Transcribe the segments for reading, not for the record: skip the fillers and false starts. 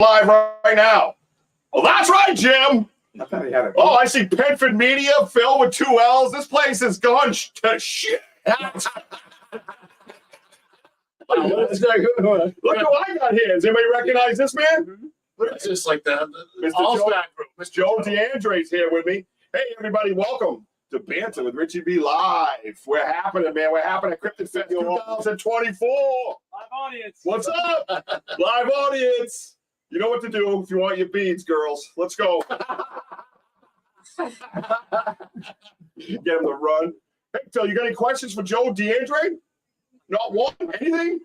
live right now. Well, that's right, Jim. I thought he had a. Oh, I see Penford Media, Phil with 2 L's. This place has gone to shit. Look who I got here. Does anybody recognize this man? It's just like that. Mr. Joe DeAndre's here with me. Hey, everybody, welcome to Banter with Richie B Live. We're happening, man. We're happening at Cryptidfest 2024. Live audience. What's up? Live audience. You know what to do if you want your beads, girls. Let's go. Get him to run. Hey, Phil, you got any questions for Joe DeAndre? Not one? Anything?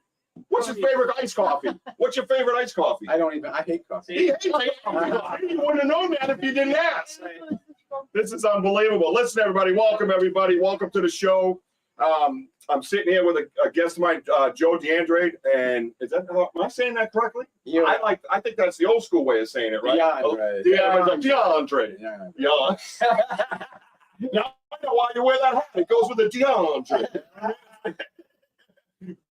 What's your favorite iced coffee? What's your favorite iced coffee? I hate coffee. He hates coffee. You wouldn't have known that if you didn't ask. This is unbelievable. Listen, everybody. Welcome, everybody. Welcome to the show. I'm sitting here with a guest of mine, Joe DeAndre, and am I saying that correctly? Yeah. I think that's the old school way of saying it, right? DeAndre. Yeah. Now I know why you wear that hat. It goes with the DeAndre.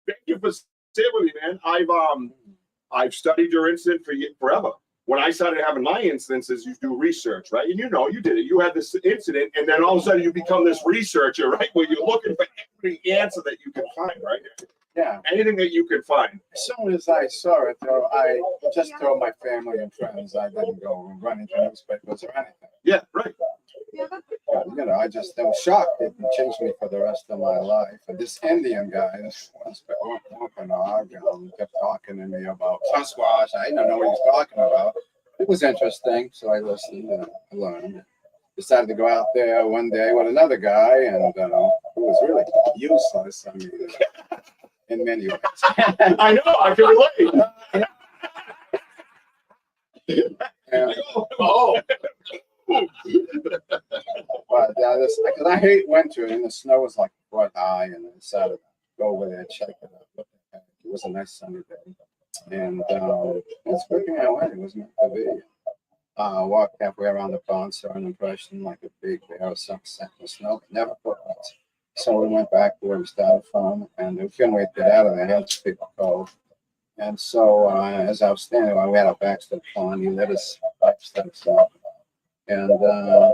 Thank you for sitting with me, man. I've studied your incident for forever. When I started having my instances, you do research, right? And you did it. You had this incident, and then all of a sudden you become this researcher, right? Where you're looking for every answer that you can find, right? Yeah. Anything that you can find. As soon as I saw it, though, I just told my family and friends I didn't go running to newspapers or anything. Yeah, right. I was shocked. It changed me for the rest of my life. And this Indian guy, this kept talking to me about Sasquatch. I didn't know what he was talking about. It was interesting, so I listened and I learned. Decided to go out there one day with another guy, and it was really useless. I mean, in many ways. I know. I can relate. Oh. But because I hate winter, and the snow was like quite high, and I decided to go over there and check it out. It was a nice sunny day, and it's working out well. It was meant to be. Walked halfway around the pond, saw an impression like a big bear or something set in the snow, but never footprints. So we went back to where we started from, and we couldn't wait to get out of there. Had to pick a cove. And so as I was standing, we had our backs to the pond. He let us back to the And I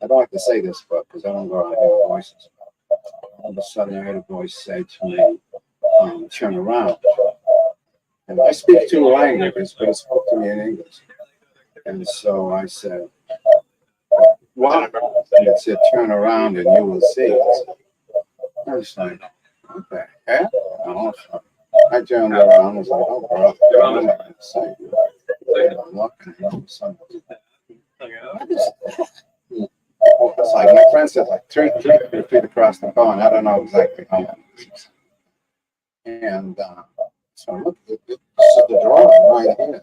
don't like to say this, but because I don't go around hearing voices. All of a sudden, I heard a voice say to me, turn around. And I speak 2 languages, but it spoke to me in English. And so I said, what? And it said, turn around and you will see it. I was like, what the heck? I turned around and was like, oh, bro, I'm not going to say it. I'm looking at something. It's like my friend said, like 3 feet across the pond. I don't know exactly how long. And so look, this is the drawing right here.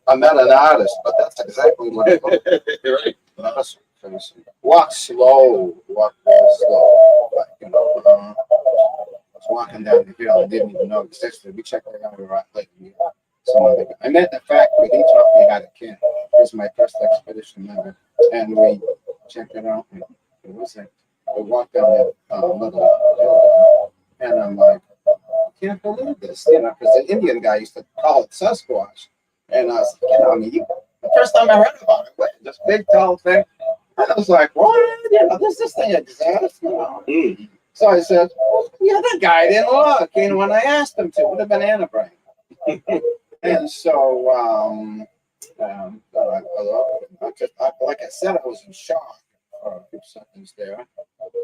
I'm not an artist, but that's exactly what it was. Right. Walk slow, walk real slow. Like, I was walking down the hill. I didn't even know existed. We checked it out right later. I met the fact that he taught me how to camp. It was my first expedition ever, and we checked it out. And it was like we walked down that little hill, and I'm like, I can't believe this, because the Indian guy used to call it Sasquatch, and I was like, the first time I heard about it, this big tall thing, and I was like, what? Does this thing exist? So I said, the guy didn't look, and when I asked him to, it would have been Anabrain. And so, like I said, I was in shock for a few seconds there,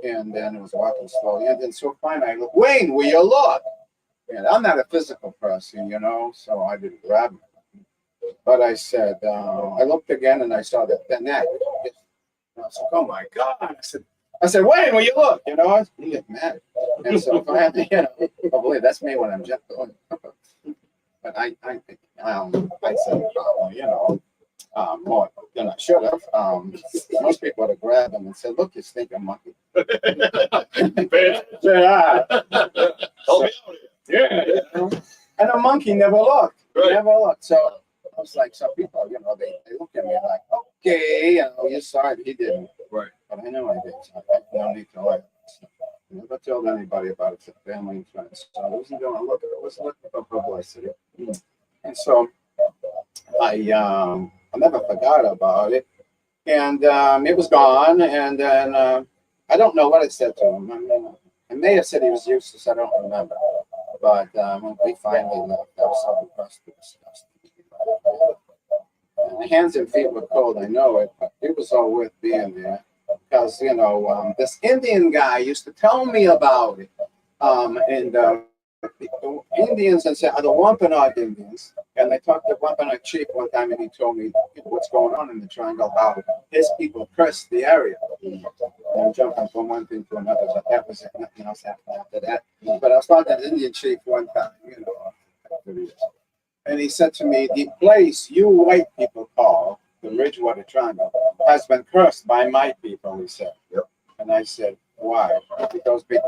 and then I was walking slowly, and then so finally I looked, Wayne, will you look? And I'm not a physical person, so I didn't grab him. But I said, I looked again, and I saw the neck. And I was like, oh my God. I said, Wayne, will you look? He get mad. And so finally, hopefully that's me when I'm just going. But I think I said, more than I should have. Most people would have grabbed them and said, look, you stinking monkey. And a monkey never looked. Right. Never looked. So I was like, some people, they look at me like, okay, you saw it. He didn't. Right. But I know I did. So I no need to lie. I never told anybody about it to family and friends. So I wasn't going to look at it. I was looking for publicity. And so I never forgot about it. And it was gone. And then I don't know what I said to him. I mean, I may have said he was useless. I don't remember. But we finally left. I was so impressed with this stuff. And the hands and feet were cold. I know it, but it was all worth being there because this Indian guy used to tell me about it. And the Indians and said, are the Wampanoag Indians. And I talked to Wampanoag chief one time, and he told me what's going on in the triangle, how his people cursed the area. And I'm jumping from one thing to another, but that was it. Nothing else happened after that. But I was talking to the Indian chief one time, and he said to me, the place you white people call the Ridgewater Triangle has been cursed by my people, he said. Yep. And I said, why? Because the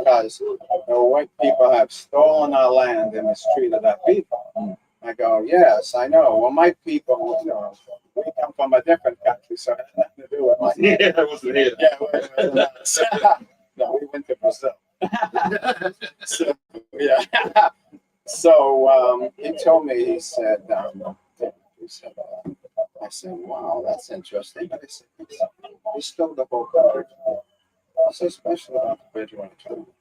white people have stolen our land and mistreated our people. I go, yes, I know. Well, my people, we come from a different country, so it had nothing to do with my Yeah, I wasn't here. Yeah, no, we went to Brazil. So, yeah. So he told me, he said, I said, wow, that's interesting. But I said, he stole the whole country. What's so special about the Bridgewater Triangle?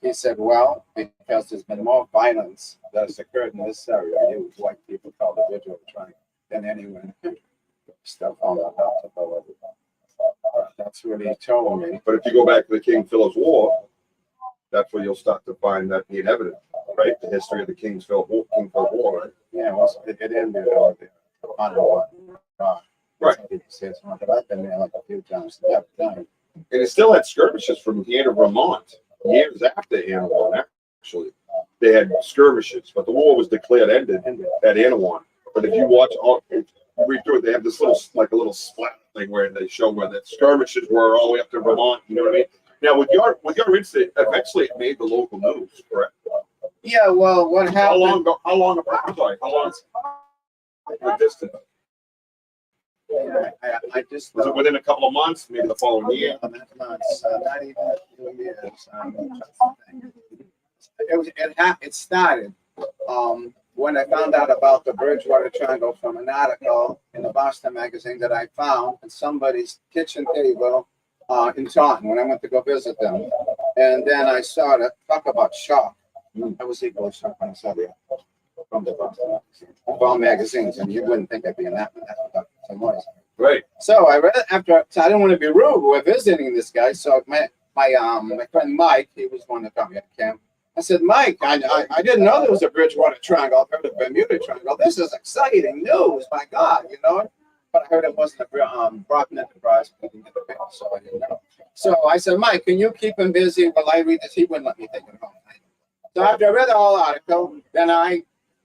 He said, well, because there's been more violence that has occurred in this area, you white people call the Bridgewater Triangle, than anywhere in the country. Stuff on the house of everybody. That's what he told me. But if you go back to the King Philip's War, that's where you'll start to find that being evident, right? The history of the King Philip War, right? Yeah, well, it ended over there. Right. But I've been there like a few times. And it still had skirmishes from here to Vermont, years after Anawan, actually. They had skirmishes, but the war was declared ended at Anawan. But if you watch read through it, they have this little splat thing where they show where the skirmishes were all the way up to Vermont, you know what I mean? Now with your incident, eventually it made the local news, correct? Yeah, well, what happened? How long the distance? I just Was it within a couple of months, maybe the following year? Not even a few years. It started when I found out about the Bridgewater Triangle from an article in the Boston magazine that I found in somebody's kitchen table in Taunton when I went to go visit them. And then I saw it talk about shock. I was equally shocked when I saw it from the Boston magazine. Of all magazines, and you wouldn't think I'd be in that one. That's what Dr. was. Right. So I read it so I didn't want to be rude. We're visiting this guy. So my friend Mike, he was one that got me at camp. I said, Mike, I didn't know there was a Bridgewater Triangle. I've heard of Bermuda Triangle. This is exciting news, my God, But I heard it wasn't a Brockton Enterprise. So I didn't know. So I said, Mike, can you keep him busy while I read this? He wouldn't let me take it home. So after I read the whole article, then I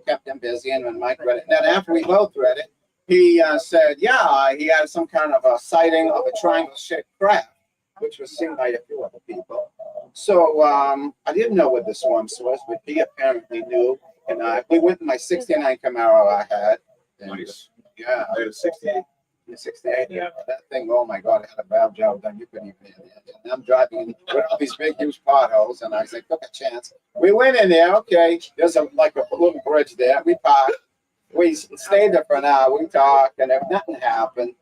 kept him busy, and when Mike read it, then after we both read it, he said, yeah, he had some kind of a sighting of a triangle-shaped craft, which was seen by a few other people. So I didn't know what the swarms was, but he apparently knew. And we went in my '69 Camaro I had. Nice. Yeah. I had a 68. 68. Yeah. That thing, oh my God, it had a valve job done. You couldn't even hear the engine. And I'm driving with all these big, huge potholes, and I said, took a chance. We went in there. Okay, there's a little bridge there. We parked. We stayed there for an hour. We talked, and if nothing happened,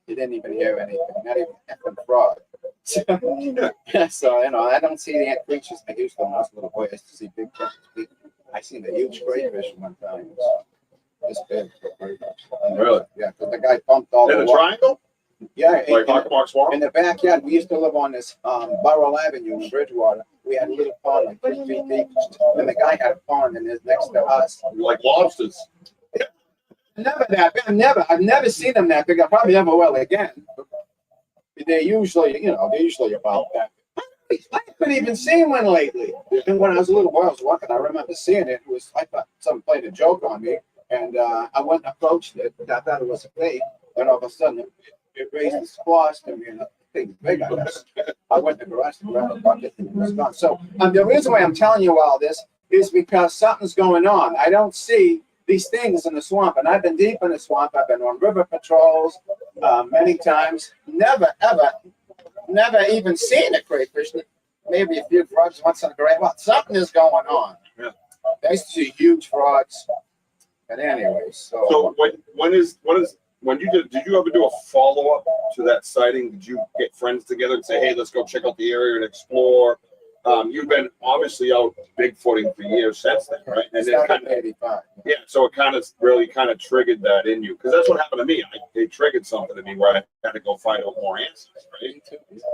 you didn't even hear anything. Not even a frog. So I don't see the creatures I used to when I was a little boy. I used to see big creatures. I seen the huge crayfish one time. This big. Really? Yeah, because the guy pumped all in the triangle? Yeah. Like Hawkmark Swamp? In the backyard, we used to live on this Burrell Avenue in Bridgewater. We had a little pond like 3 feet deep, and the guy had a pond in his next to us. Like lobsters. Never that big. I've never seen them that big. I probably never will again. They're usually about that. I haven't even seen one lately. And when I was a little boy, I was walking. I remember seeing it. I thought someone played a joke on me, and I went and approached it. I thought it was a fake. And all of a sudden, it raised its claws to me, and the thing's big. I went to the garage and grabbed a bucket, and it was gone. So the reason why I'm telling you all this is because something's going on. I don't see these things in the swamp, and I've been deep in the swamp. I've been on river patrols many times. Never even seen a crayfish. Maybe a few frogs once in a great while. Something is going on. Yeah. I used to see huge frogs. But anyway, So when you did you ever do a follow up to that sighting? Did you get friends together and say, hey, let's go check out the area and explore? You've been obviously out bigfooting for years since then, right? And then kind of 85. yeah, so it kind of really kind of triggered that in you because that's what happened to me. It triggered something in me where I had to go find out more answers, right?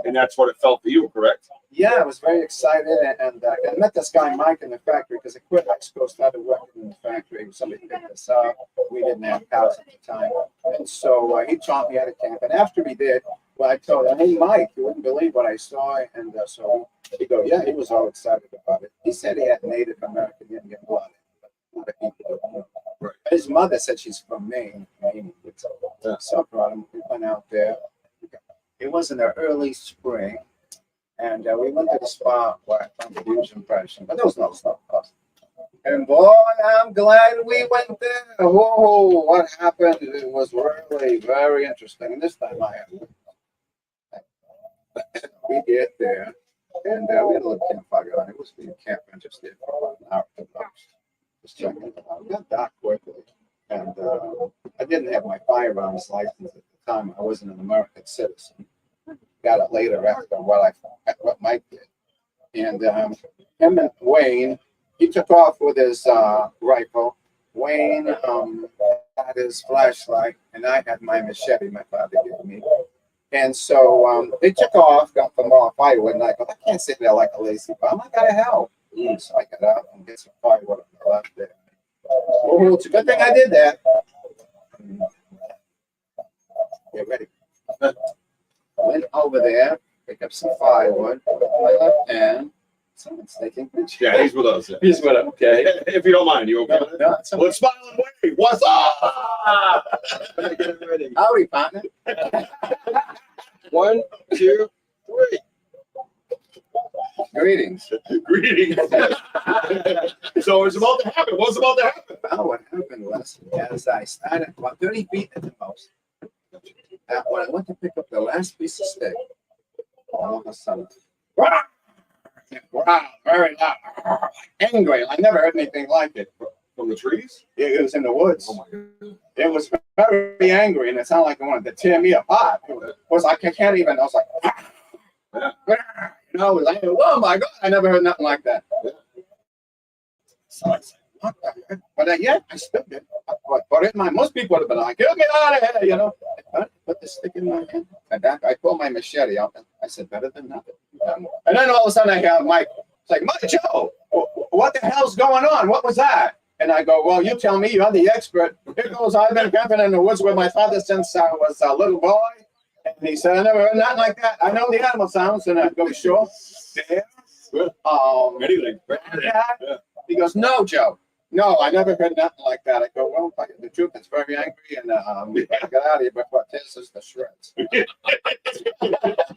And that's what it felt for you, correct? Yeah, I was very excited, and I met this guy Mike in the factory because I quit high school, started working in the factory. Somebody picked us up. We didn't have cows at the time, and so he taught me how to camp. And after he did, well, I told him, "Hey, Mike, you wouldn't believe what I saw." And so he go, "Yeah," he was all excited about it. He said he had Native American Indian blood. A lot of people don't know. Right. His mother said she's from Maine. So I brought him. We went out there. It was in the early spring. And we went to the spot where I found a huge impression, but there was no snow. And boy, I'm glad we went there. Whoa, what happened? It was really very interesting. And this time I had we get there, and we had a little campfire on. It was being camping just there for about an hour to just checking it out. It got dark quickly, and I didn't have my firearms license at the time. I wasn't an American citizen. Got it later after what Mike did. And him and Wayne, he took off with his rifle. Wayne had his flashlight, and I had my machete my father gave me. And so they took off, got some more firewood, and I go, I can't sit there like a lazy bum. I gotta help. So I got out and get some firewood on the left there. Oh, it's a good thing I did that. Get ready. Went over there, pick up some firewood, my left hand. Someone's taking pictures. Yeah, he's with us. Yeah. He's with us. Okay. If you don't mind, you okay? No, it's Let's smile and wave. What's up? Get ready. howdy, partner. 1, 2, 3. Greetings. Greetings. So it's about to happen. What's about to happen? Well, what happened was, as I started about 30 feet at the most, when I went to pick up the last piece of steak, all of a sudden, wow, very loud, angry. I never heard anything like it. From the trees? It was in the woods. Oh my God. It was very angry, and it sounded like it wanted to tear me apart. It was like, I can't even, I was like, you know, it was like, oh my God, I never heard nothing like that. So I said, what the heck? But yet, I still did. But in my, most people would have been like, get me out of here, you know. I put the stick in my hand. And I pulled my machete out. I said, better than nothing. And then all of a sudden I hear Mike, it's like, Mike, Joe, what the hell's going on? What was that? And I go, well, you tell me, you're the expert. Here goes, I've been camping in the woods with my father since I was a little boy. And he said, I never heard nothing like that. I know the animal sounds. And I go, sure. Yeah. Anything. Yeah. He goes, no, Joe. No, I never heard nothing like that. I go, well, the truth is very angry, and we gotta get out of here before it tears us to shreds.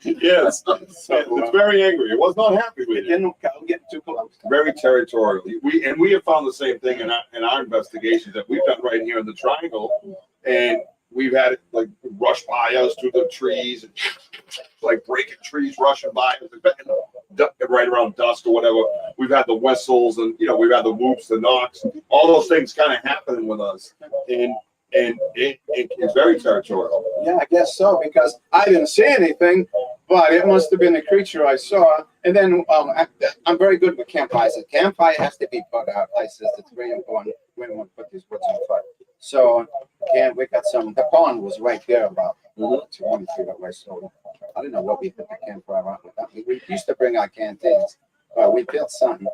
Yes. It's very angry. It was not happy with it. Didn't get too close. Very territorial. We have found the same thing in our investigations that we've done right here in the triangle, and we've had it like rush by us through the trees, and like breaking trees, rushing by us, right around dusk or whatever. We've had the whistles, and we've had the whoops, the knocks, all those things kind of happening with us, and it's very territorial. Yeah, I guess so, because I didn't see anything, but it must have been a creature I saw. And then I'm very good with campfires. A campfire has to be put out. I says it's very important. We don't want to put these woods on fire. So again, we got some. The pond was right there, about 20 feet away. So I don't know what we put the campfire on. We used to bring our canteens, but we built something,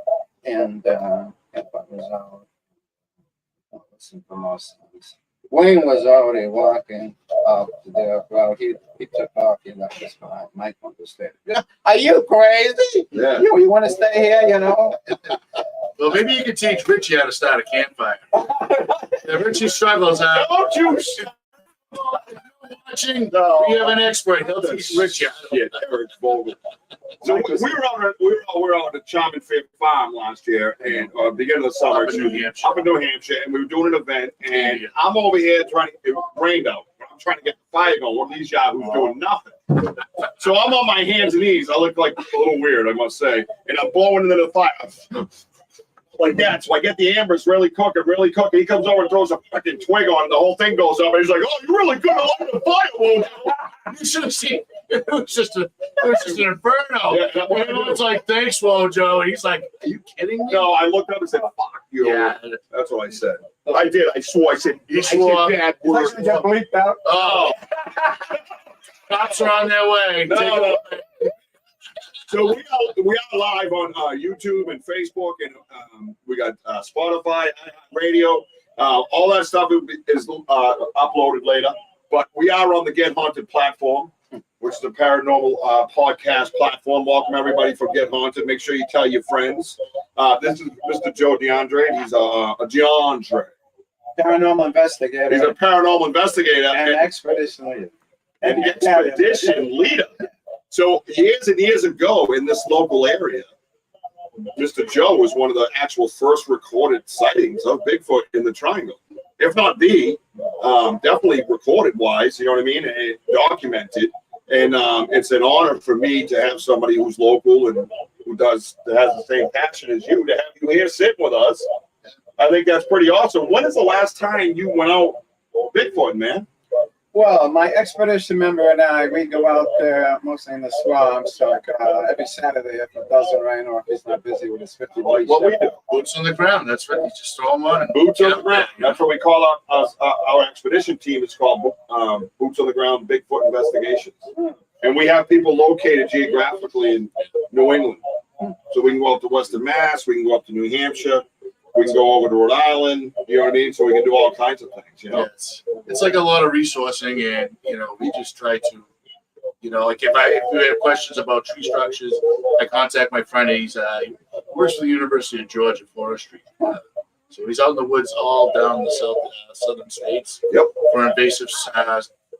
and campfire was out. Listen from our sons. Wayne was already walking up to there. Well, he took off. He left us behind. Mike wanted to stay. Are you crazy? Yeah. You want to stay here? Well, maybe you could teach Richie how to start a campfire. Yeah, Richie struggles out. Don't you Watching, No. we have an expert. He'll teach Richie how to. Yeah, Eric's bold. So we were out at Charming Fair Farm last year, and beginning of the summer, Up in New Hampshire. up in New Hampshire, and we were doing an event, and I'm over here it rained out. I'm trying to get the fire going. One of these yahoos doing nothing. So I'm on my hands and knees. I look like a little weird, I must say, and I'm blowing into the fire. like that. So I get the ambers really cooking. He comes over and throws a fucking twig on it. The whole thing goes up. And he's like, "Oh, you're really good at lighting a fire, Wojo." You should have seen. It was just an inferno. Yeah, Everyone's like, "Thanks, Wojo." And he's like, "Are you kidding me?" No, I looked up and said, "Fuck you." Yeah. That's what I said. I did. I swore. I said, He swore. bad It's words. actually got bleeped out. Oh, cops are on their way. No. So we are live on YouTube and Facebook, and we got Spotify, radio, all that stuff is uploaded later. But we are on the Get Haunted platform, which is a paranormal podcast platform. Welcome everybody for Get Haunted. Make sure you tell your friends. This is Mr. Joe DeAndre. He's a DeAndre. Paranormal investigator. He's a paranormal investigator and expedition leader. and expedition leader. So years and years ago in this local area, Mr. Joe was one of the actual first recorded sightings of Bigfoot in the Triangle. If not the, definitely recorded wise, you know what I mean, and documented. And it's an honor for me to have somebody who's local and who has the same passion as you to have you here sitting with us. I think that's pretty awesome. When is the last time you went out Bigfoot, man? Well, my expedition member and I, we go out there mostly in the swamps, like every Saturday if it doesn't rain or if he's not busy with his 50 Like what we do. Boots on the ground. That's right. You just throw them on. Boots on the ground. That's what we call our expedition team. It's called Boots on the Ground Bigfoot Investigations. And we have people located geographically in New England. So we can go up to Western Mass. We can go up to New Hampshire. We can go over to Rhode Island. You know what I mean? So we can do all kinds of things, you know? Yes. It's like a lot of resourcing, and, we just try to, like if you have questions about tree structures, I contact my friend. He works for the University of Georgia, Forestry. So he's out in the woods all down the southern states. Yep. For invasive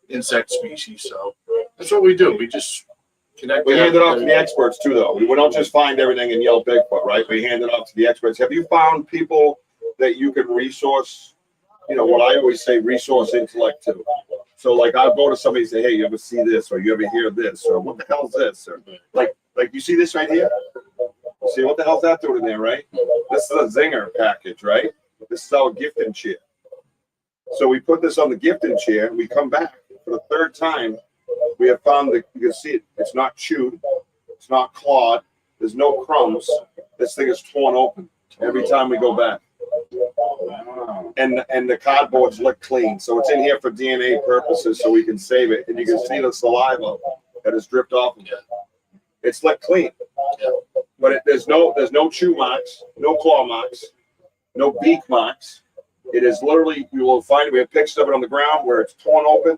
insect species. So that's what we do. We just connect. We hand it off to the experts too, though. We don't just find everything and yell Bigfoot, right? We hand it off to the experts. Have you found people that you can resource? What I always say, resource intellect to. So, like, I'll go to somebody and say, "Hey, you ever see this? Or you ever hear this? Or what the hell is this? Or like you see this right here? You see what the hell's that doing in there, right? This is a zinger package, right? This is our gifting chair. So we put this on the gifting chair, and we come back for the third time. We have found that you can see it. It's not chewed. It's not clawed. There's no crumbs. This thing is torn open every time we go back. And the cardboard's licked clean. So it's in here for DNA purposes so we can save it. And you can see the saliva that has dripped off of it. It's licked clean. But there's no chew marks, no claw marks, no beak marks. It is literally, you will find it. We have pictures of it on the ground where it's torn open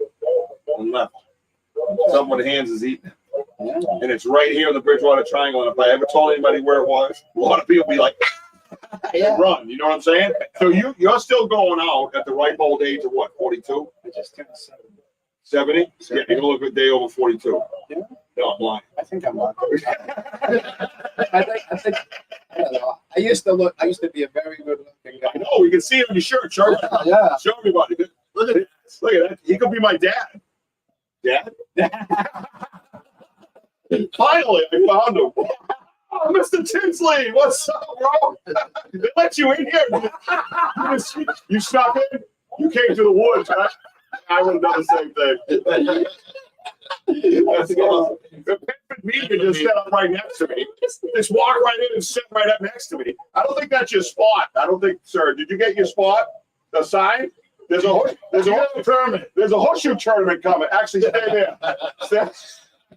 and left. Someone with hands is eating it. And it's right here in the Bridgewater Triangle. And if I ever told anybody where it was, a lot of people would be like, run. You know what I'm saying? So you're still going out at the ripe old age of what, 42? I just turned 70? Yeah, you look a day over 42. Yeah. No, I'm lying. I think I'm lucky. I think I don't know. I used to be a very good looking guy. I know, we can see it on your shirt. Show everybody. Look at this. Look at that. He could be my dad. Dad? Finally, I found him. Oh, Mr. Tinsley, what's up, bro? They let you in here. You snuck in? You came to the woods, right? I would have done the same thing. That's awesome. The perfect me can just set up right next to me. Just walk right in and sit right up next to me. I don't think that's your spot. I don't think, sir. Did you get your spot assigned? There's a tournament. There's a horseshoe tournament coming. Actually, stay there.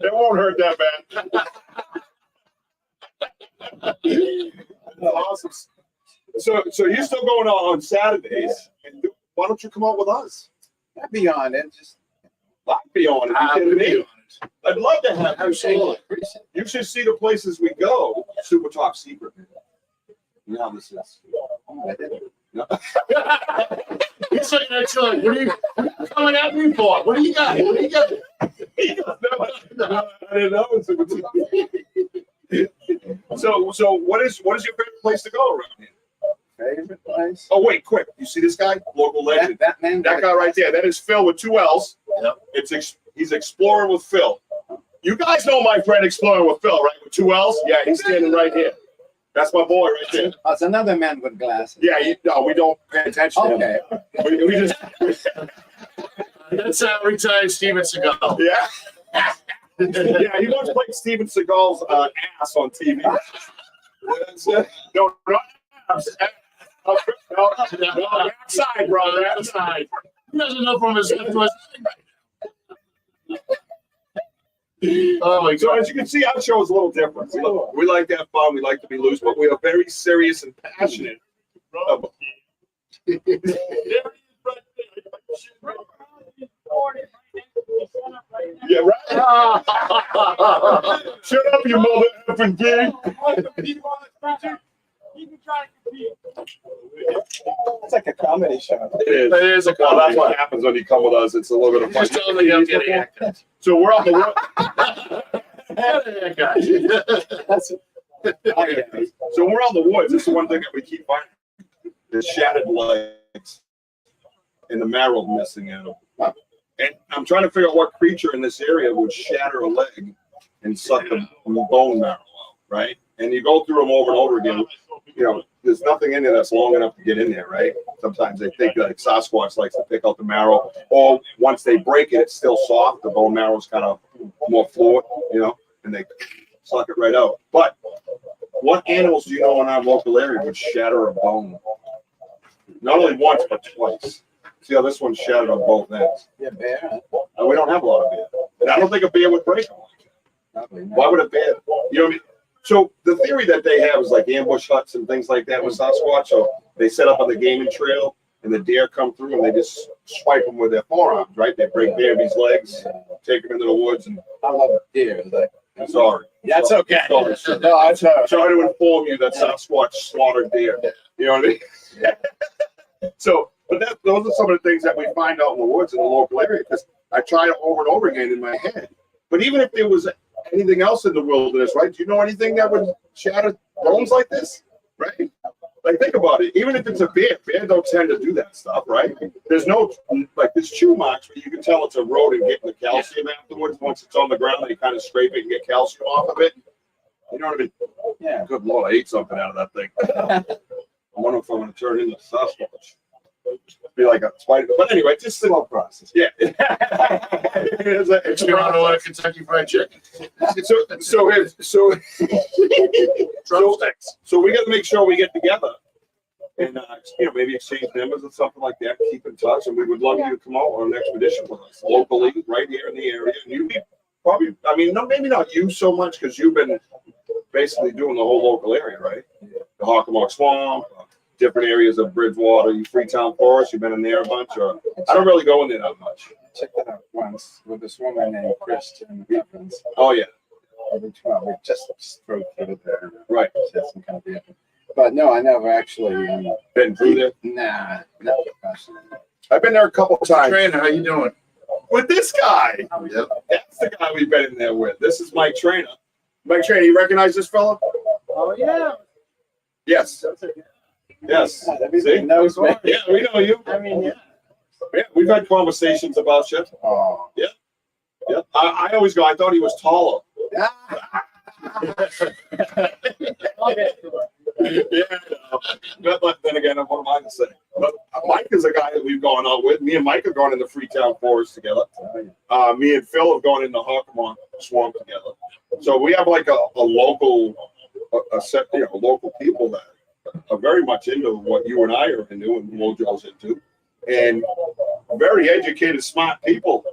It won't hurt that bad. Awesome. So you're still going on Saturdays. And why don't you come out with us? I'd be on it. Just I'd be on it. I'd be on it. I'd love to have you. Absolutely. You should see the places we go. Super top secret. You know how this is. No. He's looking at you like, what are you coming at me for? What do you got? What do you got? No, I didn't know it was super top. So what is your favorite place to go around here? favorite place. Oh wait, quick! You see this guy, local legend? That man. That guy right there. That is Phil with 2 L's. Yep. He's exploring with Phil. You guys know my friend exploring with Phil, right? With 2 L's. Yeah, he's standing right here. That's my boy right there. Oh, it's another man with glasses. Yeah, no, we don't pay attention to Okay. him. We just, That's retired Steven Seagal. yeah. Yeah, he once played Steven Seagal's ass on TV. No, no, outside, bro. Outside. He doesn't know from his left to his right. Oh my So God. as you can see, our show is a little different. We like to have fun. We like to be loose, but we are very serious and passionate. About- Yeah, right. Shut up, you mother effing gay. It's like a comedy show. It is. It is a Well, that's comedy. what happens when you come with us. It's a little bit of fun. Just tell them you don't get haircuts. So we're on the road. That's So we're on the woods. This is one thing that we keep finding: the shattered legs and the marrow missing in them. And I'm trying to figure out what creature in this area would shatter a leg and suck the bone marrow out, right? And you go through them over and over again. You know, there's nothing in there that's long enough to get in there, right? Sometimes they think like Sasquatch likes to pick out the marrow, or once they break it, it's still soft. The bone marrow is kind of more fluid, you know, and they suck it right out. But what animals do you know in our local area would shatter a bone? Not only once, but twice. See how this one shattered on both ends? yeah, bear. And we don't have a lot of bear. And I don't think a bear would break them. Probably not. Why would a bear? You know what I mean? So the theory that they have is like ambush huts and things like that with Sasquatch. So they set up on the gaming trail and the deer come through and they just swipe them with their forearms, right? They break Bearby's legs, take them into the woods, and I love deer. Like, I'm sorry. that's okay. Sorry. No, that's Try to inform you that Sasquatch slaughtered deer. You know what I mean? So, but those are some of the things that we find out in the woods in the local area because I try it over and over again in my head. But even if there was anything else in the wilderness, right? Do you know anything that would shatter bones like this, right? Like, think about it. Even if it's a bear don't tend to do that stuff, right? There's no, like, there's chew marks, but you can tell it's a rodent getting the calcium afterwards. Once it's on the ground, they kind of scrape it and get calcium off of it. You know what I mean? Yeah. Good Lord, I ate something out of that thing. I wonder if I'm going to turn into Sasquatch. Be like a spider. But anyway, just a Slow process. yeah. it's You want to order Kentucky Fried Chicken? So we got to make sure we get together and you know, maybe exchange numbers or something like that. Keep in touch, and we would love you to come out on an expedition with us locally, right here in the area. And you'd be probably, I mean, no, maybe not you so much because you've been basically doing the whole local area, right? The Hockomock Swamp, different areas of Bridgewater, you Freetown Forest. You've been in there a bunch, or I don't really go in there that much. Checked it out once with this woman named Christian Evans. Oh yeah, We just strode through there. right. She had some kind of vehicle. But no, I never actually. Been through there. Nah, not professionally. I've been there a couple of times Trainer, how you doing? with this guy. Yep. That's the guy we've been in there with. This is Mike Trainer. Mike Trainer, you recognize this fella? Oh yeah. Yes. Yes. Everybody knows me. Yeah, we know you. I mean, yeah. Yeah, we've had conversations about you. Oh. Yeah. I always go, I thought he was taller. Yeah. But then again, what am I to say? But Mike is a guy that we've gone out with. Me and Mike have gone in the Freetown Forest together. Me and Phil have gone in the Hockomock Swamp together. So we have like a local, a set, you know, local people that are very much into what you and I are into and Mojo's into, and very educated, smart people.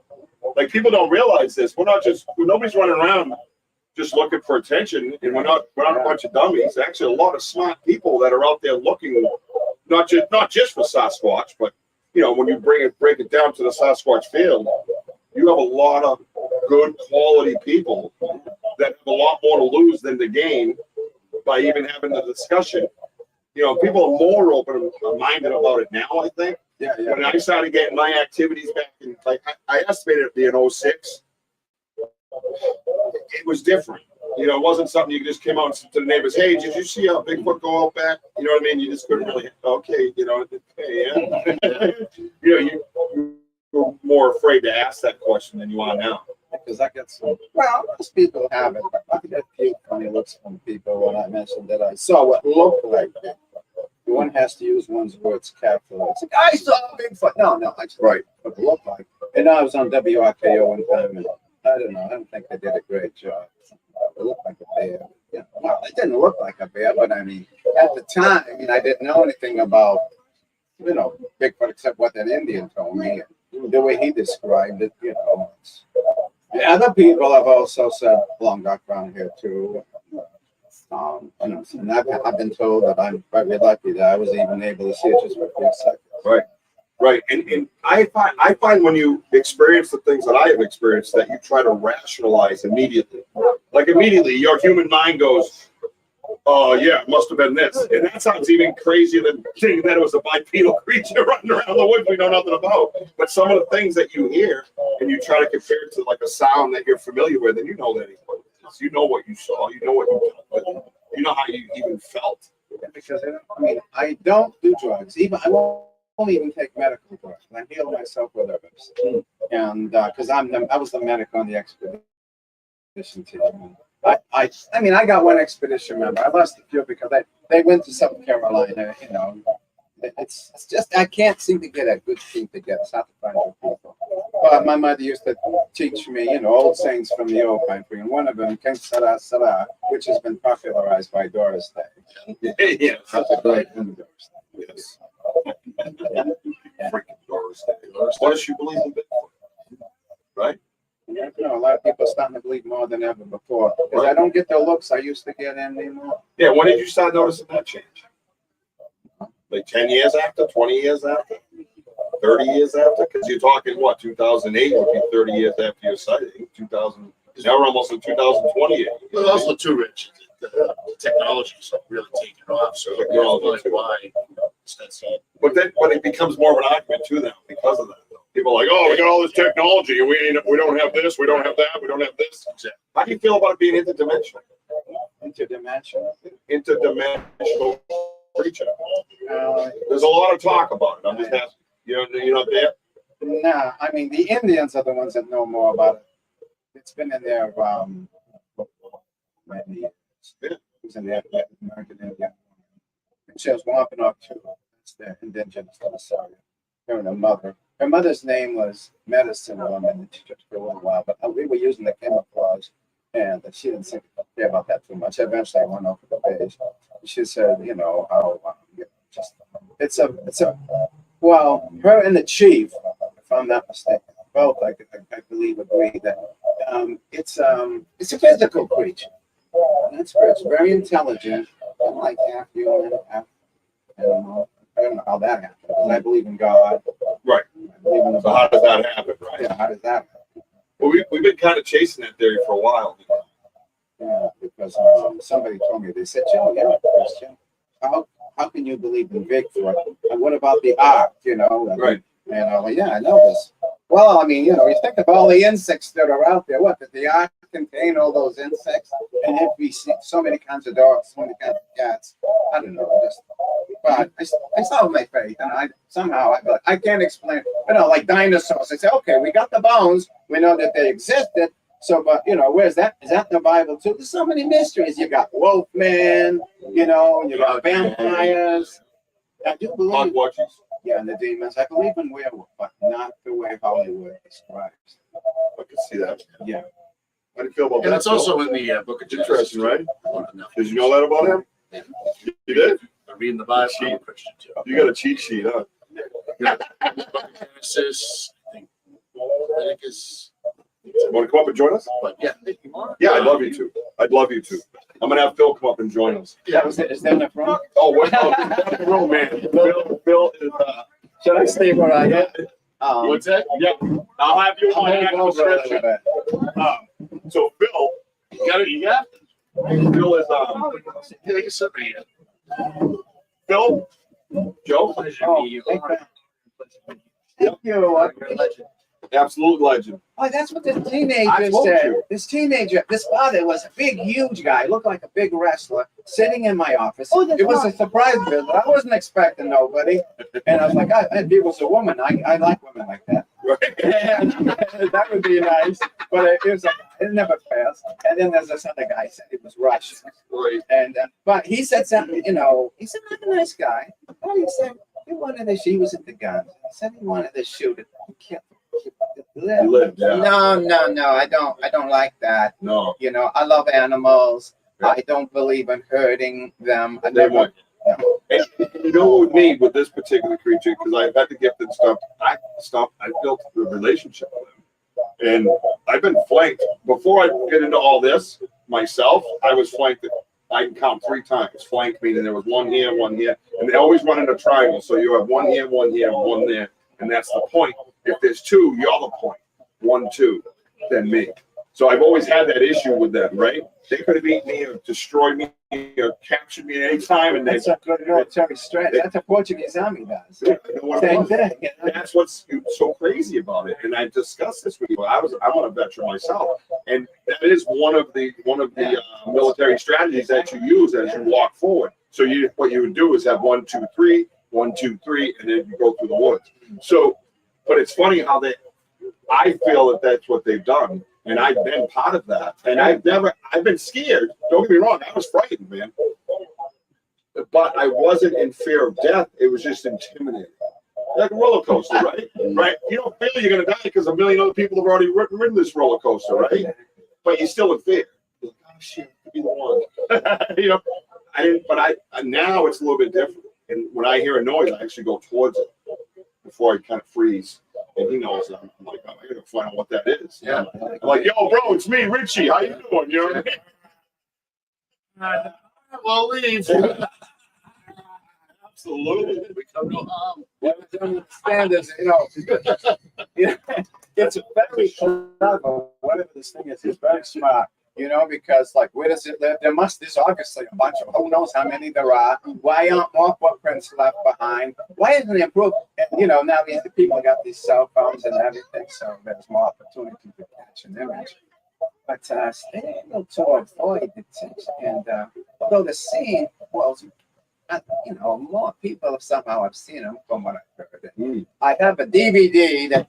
Like, people don't realize this. Nobody's running around just looking for attention, and we're not a bunch of dummies. Actually, a lot of smart people that are out there looking, not just for Sasquatch, but you know, when you break it down to the Sasquatch field, you have a lot of good quality people that have a lot more to lose than to gain by even having the discussion. You know, people are more open-minded about it now, I think. Yeah, yeah. When I started getting my activities back in, like, I estimated it to be in 06. It was different. You know, it wasn't something you just came out and said to the neighbors, hey, did you see how Bigfoot go out back? You know what I mean? You just couldn't really, okay, you know, hey, yeah. You know, you were more afraid to ask that question than you are now. because I get some, well, most people have it. I get a few funny looks from people when I mentioned that I saw what looked like Bigfoot. One has to use one's words carefully. It's like, I saw Bigfoot. No, I said, right, what it looked like. And I was on WRKO one time, and I don't know, I don't think they did a great job. It looked like a bear. Yeah, well, it didn't look like a bear, but I mean, at the time, I mean, I didn't know anything about, you know, Bigfoot except what that Indian told me. The way he described it, you know. And other people have also said long background here too. You know, and I've been told that I'm very lucky that I was even able to see it just for a few seconds. Right. Right. And I find when you experience the things that I have experienced that you try to rationalize immediately. Like immediately your human mind goes, oh yeah, it must have been this. And that sounds even crazier than thinking that it was a bipedal creature running around the woods we know nothing about. But some of the things that you hear and you try to compare it to like a sound that you're familiar with, and you know that it's what it is. You know what you saw, you know what you dealt with, you know how you even felt. Yeah, because I mean, I don't do drugs. Even I won't even take medical drugs. I heal myself with herbs. And because I was the medic on the expedition team. I mean, I got one expedition member. I lost a few because they went to South Carolina. You know, it's just I can't seem to get a good team together. It's not to find good people. But my mother used to teach me, you know, old sayings from the old country, and one of them, "Ken Sara Sara," which has been popularized by Doris Day. Yeah, That's a great one, Doris Day. yes. Freaking Doris Day. What does she believe in Bigfoot? Right? You know, a lot of people are starting to believe more than ever before. Because I don't get the looks I used to get anymore. Yeah, when did you start noticing that change? Like 10 years after, 20 years after, 30 years after? Because you're talking, what, 2008 would be 30 years after your sighting. 2000, now we're almost in 2028. But also too, Rich, the technology's really taken off, so that's why that's it. But it becomes more of an argument too now because of that. People are like, oh, we got all this technology and we don't have this, we don't have that, we don't have this. How do you feel about it being interdimensional? Interdimensional creature. There's a lot of talk about it. I'm just asking. You're not there? Nah, I mean, the Indians are the ones that know more about it. It's been in their many years. It was in the American Indian. She was Wampanoag too. That's their indigenous Sorry. Her and her mother. Her mother's name was Medicine Woman, and she took for a little while, but we were using the camouflage, and she didn't seem to care about that too much. Eventually, I went over the page. She said, you know, how well, her and the chief, if I'm not mistaken, both I believe agree that it's a physical creature. That's where it's very intelligent, like half human, half. I don't know how that happens. I believe in God. Right. I believe in the So how does that happen, right? Yeah, how does that happen? Well, we've been kind of chasing that theory for a while. Yeah, because somebody told me, they said, Joe, you're a Christian. How can you believe in Bigfoot? And what about the ark, you know? Right. And I'm like, yeah, I know this. Well, I mean, you know, you think of all the insects that are out there. What, did the ark contain all those insects? And if we see so many kinds of dogs, so many kinds of cats, I don't know. But I still have my faith, and I can't explain. You know, like dinosaurs. I say, okay, we got the bones. We know that they existed. So, but you know, where's that? Is that in the Bible too? There's so many mysteries. You got Wolfman. You know, you got vampires. I do believe. Yeah, and the demons. I believe in werewolf, but not the way Hollywood describes. I can see that. Yeah. How do you feel about that? And it's also in the book of Genesis. Interesting, right? Did you know that about him? Yeah. You did? I'm reading the Bible. I'm a Christian too. You got a cheat sheet, huh? Genesis, I think Leviticus. Want to come up and join us? But yeah. Yeah, I'd love you to. I'd love you to. I'm gonna have Phil come up and join us. Yeah, is that in the front? Oh, what? Oh, man. Phil is. Should I stay where I am? What's that? Yep. I'll have you on after the session. So Phil, you got it. Yeah. Phil is Yeah, you said me. Phil. Joe. Thank you. Absolute legend. Oh, that's what this I teenager told said. you. This father was a big, huge guy, looked like a big wrestler, sitting in my office. Oh, that's It was a surprise visit. I wasn't expecting nobody. And I was like, if he was a woman, I like women like that. Right. And that would be nice. but it was it never fails. And then there's this other guy said he was Russian, Right. and but he said something. You know, he said I'm a nice guy. But he said he wanted to. He was into guns. He said he wanted to shoot it. He kept Live, yeah. No. I don't like that. No. You know, I love animals. Yeah. I don't believe in hurting them. I They never. won't. And you know, with me, with this particular creature, because I've had the gift and stuff, I built a relationship with him. And I've been flanked. Before I get into all this myself, I was flanked. I can count 3 times. Flank meaning there was one here, and they always run in a triangle. So you have one here, one there, and that's the point. If there's 2, you're the point. 1, 2, then me. So I've always had that issue with them, right? They could have eaten me or destroyed me or captured me at any time, and That's a good military strategy. That's a Portuguese army does. Same thing. You know? That's what's so crazy about it. And I discussed this with you. I'm a veteran myself, and that is one of the military strategies that you use as you walk forward. So what you would do is have 1, 2, 3, 1, 2, 3, and then you go through the woods. So, but it's funny how I feel that that's what they've done. And I've been part of that. And I've been scared. Don't get me wrong. I was frightened, man. But I wasn't in fear of death. It was just intimidating. Like a roller coaster, right? Right? You don't feel you're going to die because a million other people have already ridden this roller coaster, right? But you're still in fear. You're like, oh, shit, I could be the one. You know, now it's a little bit different. And when I hear a noise, I actually go towards it before I kind of freeze. And he knows that. I'm like, oh, I gotta find out what that is. Yeah. I'm like, yo, bro, it's me, Richie. How you doing? You know what I mean? Well, leave. Absolutely. We come to harm. What I don't understand is, it's very clever. Whatever this thing is, it's very smart. You know, because like, where does it live? There's obviously a bunch of, who knows how many there are. Why aren't more footprints left behind? Why isn't it improved? And, you know, now these people got these cell phones and everything, so there's more opportunity to catch an image. But stay able to avoid detection. And although the scene was, you know, more people have somehow have seen them from what I've heard. I have a DVD that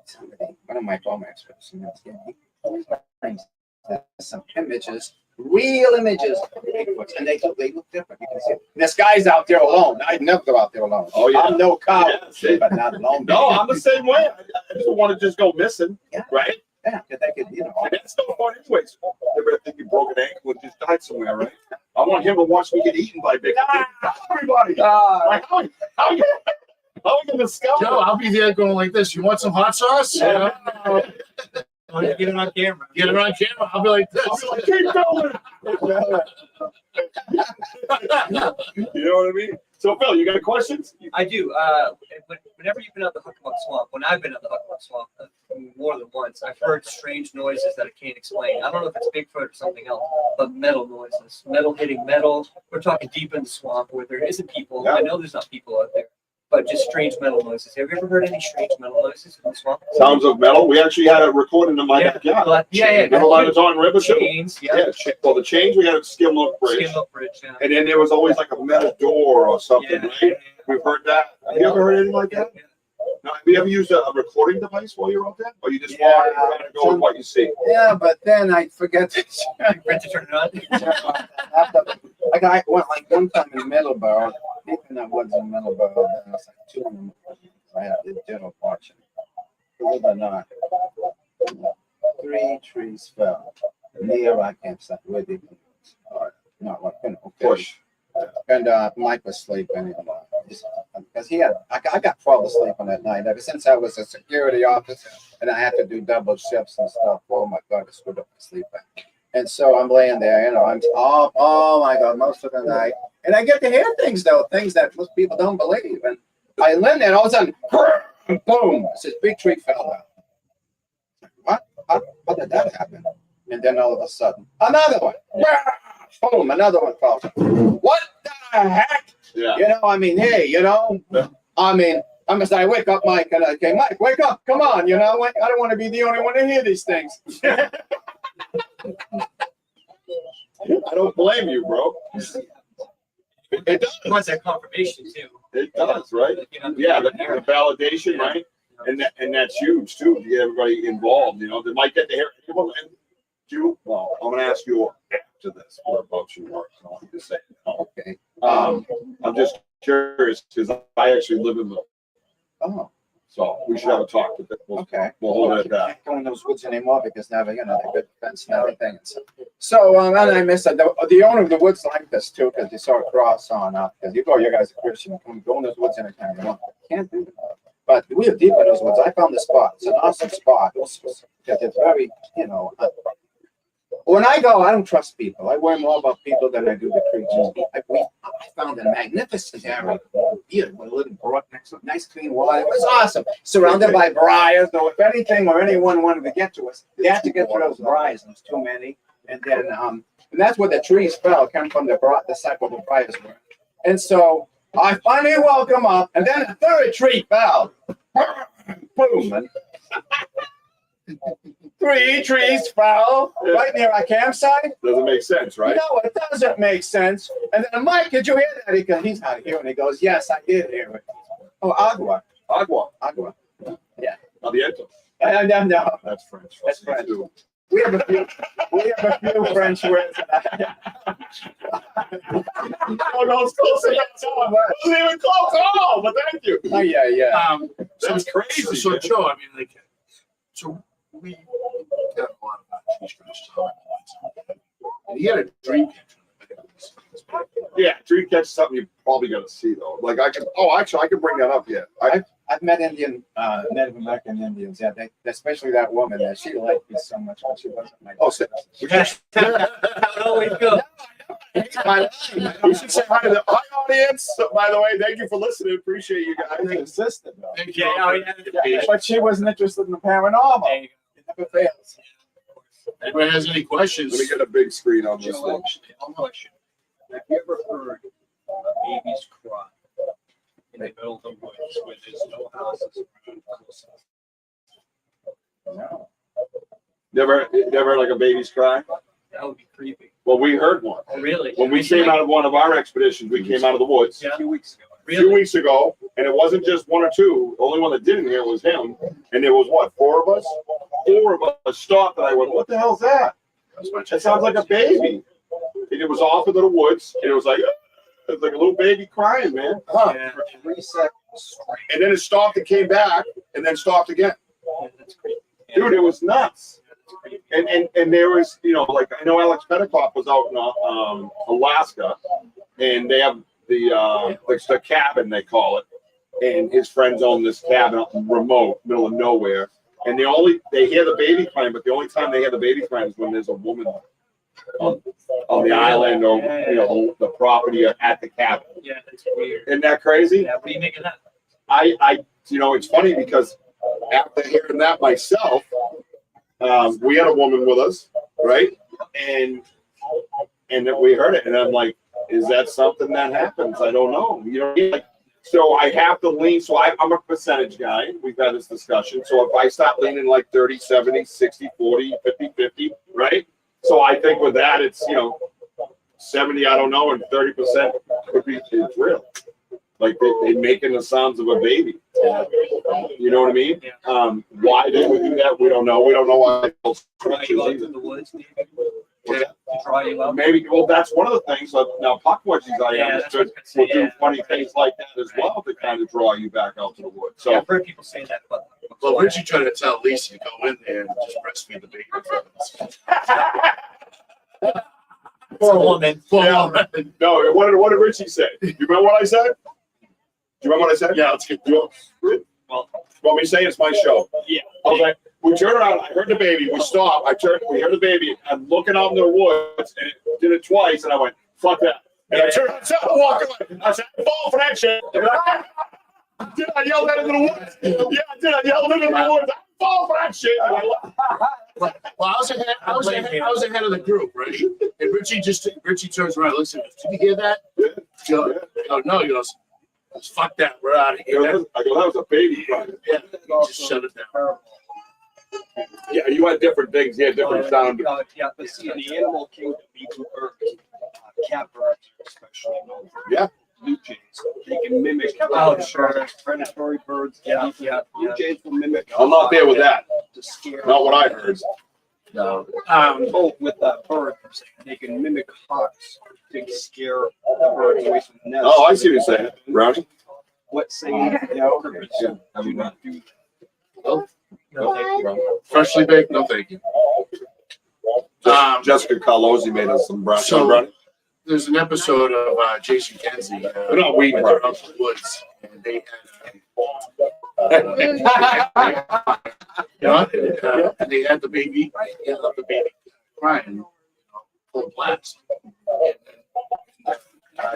somebody, one of my former experts, some images, real images of Bigfoots, and they look different. You can see this guy's out there alone. I'd never go out there alone. Oh, yeah. I'm no coward, Yeah, but not alone. No, I'm the same way. I just want to just go missing, right? Yeah, because they could, you know. And that's no fun anyways. Everybody think you broke an ankle and just died somewhere, right? I want him to watch me get eaten by Bigfoot. Everybody. Like, how are we going to discover? Joe, I'll be there going like this. You want some hot sauce? Yeah. Get it on camera. Get it on camera. I'll be like this. I'll be like, keep going. You know what I mean? So, Phil, you got questions? I do. Whenever you've been out the Hockomock Swamp, when I've been out the Hockomock Swamp more than once, I've heard strange noises that I can't explain. I don't know if it's Bigfoot or something else, but metal noises, metal hitting metal. We're talking deep in the swamp where there isn't people. Yeah. I know there's not people out there, but just strange metal noises. Have you ever heard any strange metal noises in the swamp? Sounds of metal. We actually had a recording in my backyard. Yeah. Remember when I was on River too? Chains, Well, the chains we had at Skimlook Bridge. Skin Bridge, yeah. And then there was always like a metal door or something, Yeah. right? We've heard that. Have you ever heard anything like that? Now, have you ever used a recording device while you're out there? Or you just walk and kind of go with what you see? Yeah, but then I forget to Forget to turn it on. like I went like one time in Middleborough, deep in the woods in Middleborough, and I was like 2 in the morning. I had the general watching. Believe it or not, 3 trees fell near our campsite where they not like, you know, Push. And Mike was sleeping, because I got trouble sleeping at night. Ever since I was a security officer and I had to do double shifts and stuff, oh my God, I screwed up my sleep. And so I'm laying there, you know, I'm oh my God, most of the night. And I get to hear things though, things that most people don't believe. And I lay there and all of a sudden, boom, this big tree fell down. What? How did that happen? And then all of a sudden, another one. Boom, another one falls. What the heck? Yeah. You know, I mean, hey, you know, I mean, I'm gonna say, wake up, Mike. And I say, Mike, wake up, come on, you know, I don't want to be the only one to hear these things. I don't blame you, bro. It does. Wants that confirmation too. It does, right? You know, Yeah, the validation, right? and that's huge too, to get everybody involved, you know, they might get to hear, well, I'm gonna ask you after this, what about your work, I want you to say, Okay. I'm just curious, because I actually live in the, Oh, so we should have a talk with it. okay. We'll hold it at You that. can't go in those woods anymore because now they're, they're good fence and everything. So, and I missed it. The owner of the woods liked this too, because he saw a cross on up, because you guys are Christian, come go in those woods anytime you want. Can't do that. But we are deep in those woods. I found the spot. It's an awesome spot. Because it's very, when I go, I don't trust people. I worry more about people than I do the creatures. I found a magnificent area. Beautiful, a little brook next to nice clean water. It was awesome. Surrounded by briars. So if anything or anyone wanted to get to us, they had to get through those briars. There's too many. And then, and that's where the trees fell, came from the side where the briars were. And so I finally woke them up, and then a third tree fell. Boom. And 3 trees fell right near our campsite. Doesn't make sense, right? No, it doesn't make sense. And then, Mike, did you hear that? He's not here. And he goes, yes, I did hear it. Oh, agua. Agua. Yeah. Aviento. No. That's French. That's French. We have a few French words. Oh, no, it's close enough. It wasn't even close at all, but thank you. Oh, yeah. That's crazy. So Joe, I mean, like, so we got a lot about tree scratch time. And he had a dream catcher. Yeah, dream catch is something you probably got to see though. Like I can bring that up here. I've met Native American Indians. Yeah, especially that woman. She liked me so much, but she wasn't my. Oh, so, Always go. we should say hi to the audience. By the way, thank you for listening. Appreciate you guys. Assistant, though. Thank you. But she wasn't interested in the paranormal. It never fails. Anybody has any questions? Let me get a big screen on this Joe, thing. one question. Have you ever heard a baby's cry in the middle of the woods where there's no houses around close? No. Never heard like a baby's cry? That would be creepy. Well, we heard one. Oh, really? When we came out of one of our expeditions, we came out of the woods Yeah. A few weeks ago. a few weeks ago, and it wasn't just 1 or 2. The only one that didn't hear was him. And there was what, 4 of us? 4 of us stopped, and I went, "What the hell's that? That sounds like a baby." And it was off into the woods, and it was like a little baby crying, man. Yeah. For 3 seconds straight. And then it stopped and came back, and then stopped again. Yeah, that's creepy. Dude, it was nuts. That's creepy. And there was, like I know Alex Petticoff was out in Alaska, and they have the cabin, they call it, and his friends own this cabin out in remote, middle of nowhere. And they hear the baby crying, but the only time they hear the baby crying is when there's a woman on the island or the property at the cabin. Yeah, that's weird. Isn't that crazy? Yeah, what do you make of that? It's funny because after hearing that myself, we had a woman with us, right? And then we heard it, and I'm like, is that something that happens? I don't know. So I have to lean. So I'm a percentage guy. We've had this discussion. So if I start leaning like 30, 70, 60, 40, 50, 50, right? So I think with that, it's, 70, I don't know, and 30% could be it's real. Like they making the sounds of a baby. You know what I mean? Yeah. Why they would do that, we don't know. We don't know why. Draw you out to the woods, maybe? What's that? To draw you out? Maybe, well, that's one of the things. Now, puckwudgies, I Yeah, that's understood, what I will was gonna say, do yeah. funny things like that as well to kind of draw you back out to the woods. Yeah, So, I've heard people say that, but. Well, Richie tried to tell Lisa to go in there and just breastfeed the baby. Poor woman. Yeah. No, what did Richie say? You remember what I said? Do you remember what I said? Yeah, let's get You Well, want me to say it's my show? yeah. Okay. We turned around. I heard the baby. We stopped. We heard the baby. I'm looking out in the woods, and it did it twice. And I went, "Fuck that!" And I turned around, and walked away. I said, "I fall for that shit." Did I yell that into the woods? Yeah, I did. I yelled into the woods. I fall for that shit. And I left. Well, I was ahead of the group, right? And Richie turns around, looks at me. Did you hear that? Joe, no, he goes, "Fuck that, we're out of I here." go, that was a baby cry. Yeah, just shut it down. Yeah, you had different things. You had different sound. Yeah, But see, in the animal kingdom, cat birds are especially known. Yeah. blue jays. They can mimic. Oh, sure. Predatory birds. Yeah, yeah, Blue yeah. jays will mimic. I'm not there with that. To scare. Not what I heard. No. Oh, with that bird, they can mimic hawks to scare the birds away from the nest. Oh, I see what you're saying. Brownie? Let's say, yeah, okay. Yeah. Do not do Oh, No, thank you. freshly baked? No, thank you. Jessica Carlozzi made us some brownie. So- brownie. There's an episode of Jason Kenzie. They're not weed when they're brownies. out in the woods, and they had, and they had the baby, crying, full blast.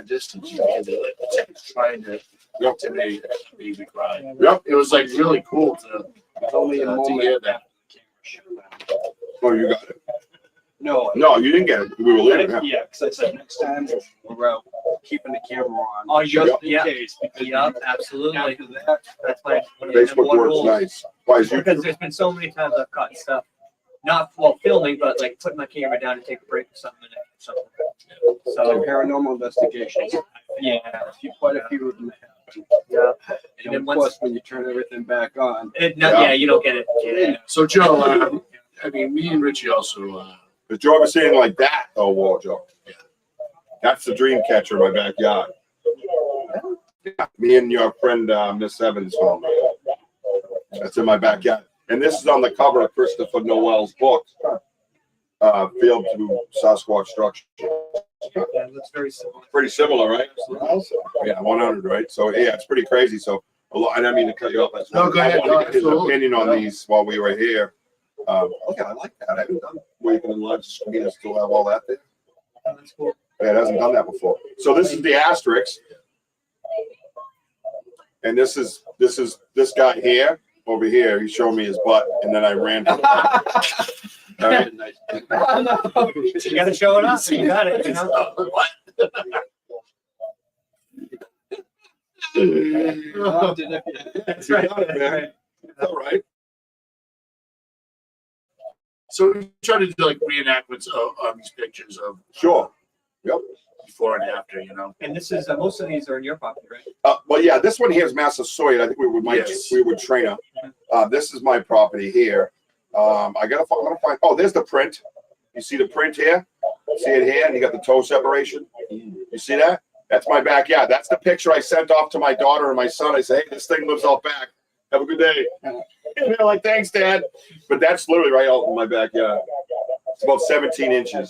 Distance, you know, they like trying to intimidate the baby crying. Yep. It was like really cool to only a to moment. hear that. Oh, you got it. No. No, you didn't get it. We were leaving. huh? Yeah, because I said next time we're out keeping the camera on. Oh, just yeah. in case. Because Yep, absolutely. after that, That's my one of the Facebook one works rules. nice. Why is you? Because there's been so many times I've caught stuff, not while filming, but like putting my camera down and take a break or something. so So paranormal investigations. Yeah, quite a few of them happen. yeah, And then of once- course, when you turn everything back on, yeah, you don't get it. Yeah. So Joe, I mean, me and Richie also. Did you ever see anything like that? Oh, wall, Joe. That's the dream catcher in my backyard. Yeah, me and your friend Miss Evans found it. That's in my backyard. And this is on the cover of Christopher Noel's book, Field to Sasquatch Structure. Yeah, that's very similar. Pretty similar, right? Yeah, 100, right? So, yeah, it's pretty crazy. So, a lot, I didn't mean to cut you off. No, go ahead. I wanted to get his Absolutely. opinion on these while we were here. Okay, I like that. I haven't done where you can enlarge the screen and still have all that there. That's cool. Yeah, it hasn't done that before. So this is the asterisk. And this is this guy here, over here. He showed me his butt, and then I ran. All right. You gotta show it off. You got it. You know? What? That's right. You got it, man. It's all right. So we try to do like reenactments of these pictures of Sure. Yep. before and after, you know. And this is most of these are in your property, right? Well, yeah, this one here is Massasoit. I think we would Yes. we would train her. This is my property here. I'm gonna find. Oh, there's the print. You see the print here? See it here? And you got the toe separation. You see that? That's my backyard. That's the picture I sent off to my daughter and my son. I say, hey, this thing lives out back. Have a good day. And they're like, thanks, Dad. But that's literally right out in my backyard. It's about 17 inches,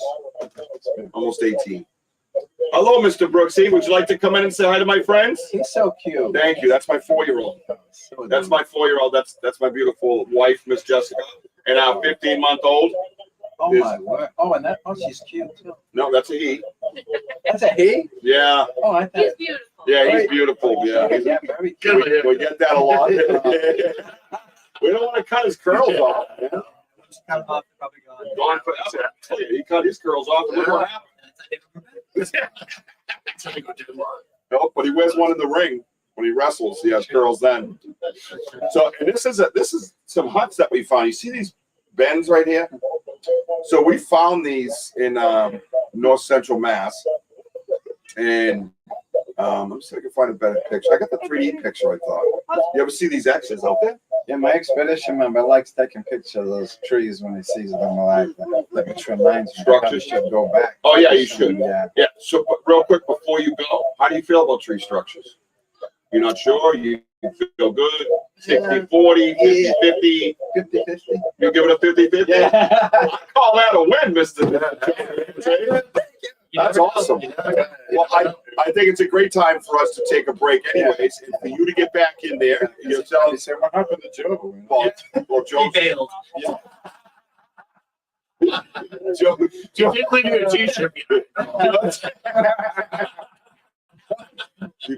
almost 18. Hello, Mr. Brooksy. Would you like to come in and say hi to my friends? He's so cute. Thank you. That's my 4-year-old. That's my 4-year-old. That's my beautiful wife, Miss Jessica, and our 15-month-old. Oh my word. Oh, and that. Oh, she's cute too. No, that's a he. That's a he. Yeah, Oh, I thought. He's beautiful. yeah, he's beautiful. Yeah, Yeah, very Get cute. him here. we get that a lot. We don't want to cut his curls off. Man. Once you cut them off, they're probably gone. Gone forever. I tell you, he cut his curls off. And look what happened. So they go too long. Nope, but he wears one in the ring when he wrestles. He has curls then. So, and this is some huts that we found. You see these bends right here? So we found these in North Central Mass, and I'm see if I can find a better picture. I got the 3D picture. I thought. You ever see these X's out there? Yeah, my expedition member likes taking pictures of those trees when he sees them alive. Which reminds me, I probably Structures. should go back. Oh yeah, you should. Yeah. Yeah. So, but real quick before you go, how do you feel about tree structures? You're not sure? You feel good? 60-40, 50-50? 50-50. You give it a 50-50? Yeah. I call that a win, Mr. You That's never know. awesome. You never know. Well, I think it's a great time for us to take a break anyways, and for you to get back in there. You're He telling said, what happened to Joe? Well, He Joe, bailed. Joe, You did leave your t-shirt behind.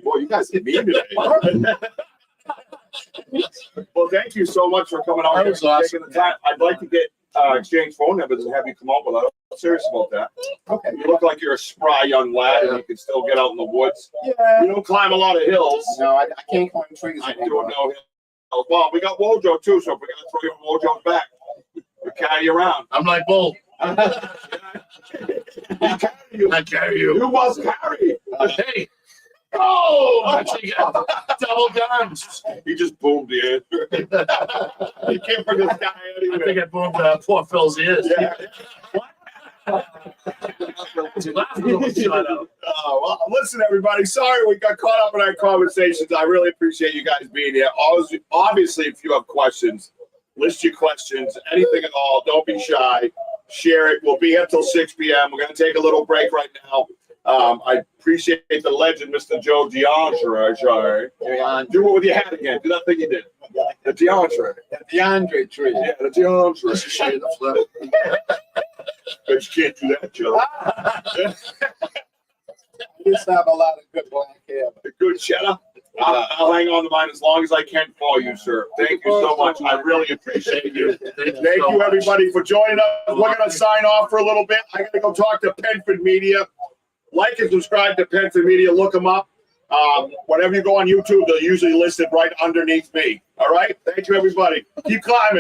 boy, you guys are mean today. Well, thank you so much for coming out That here was and awesome. taking the time. I'd like to get exchange phone numbers and have you come up with it. I'm serious about that. Okay. You look like you're a spry young lad and you can still get out in the woods. Yeah. You don't climb a lot of hills. No, I can't climb trees I do anymore. know hills. Well, we got Wojo too, so if we're gonna throw your Wojo back, we carry you around. I'm like, Bull, We carry you. I carry you. You must carry. Hey, Oh, Actually, double guns. he just boomed the air. He came from the sky I anyway. think I boomed poor Phil's ears. Yeah. Shut up. Oh, well, listen, everybody. Sorry we got caught up in our conversations. I really appreciate you guys being here. Obviously, if you have questions, list your questions, anything at all. Don't be shy. Share it. We'll be here till 6 p.m. We're going to take a little break right now. I appreciate the legend, Mr. Joe DeAndre. Do it with your hat again. Do that thing you did. The DeAndre. The DeAndre tree. Yeah, the DeAndre. Let's just shade the flip. But you can't do that, Joe. I used to have a lot of good black hair. The good cheddar. I'll hang on to mine as long as I can for you, sir. Thank you so much. I really appreciate you. Thank you, everybody, for joining us. We're going to sign off for a little bit. I got to go talk to Penford Media. Like and subscribe to Penford Media. Look them up. Whenever you go on YouTube, they're usually listed right underneath me. All right? Thank you, everybody. Keep climbing.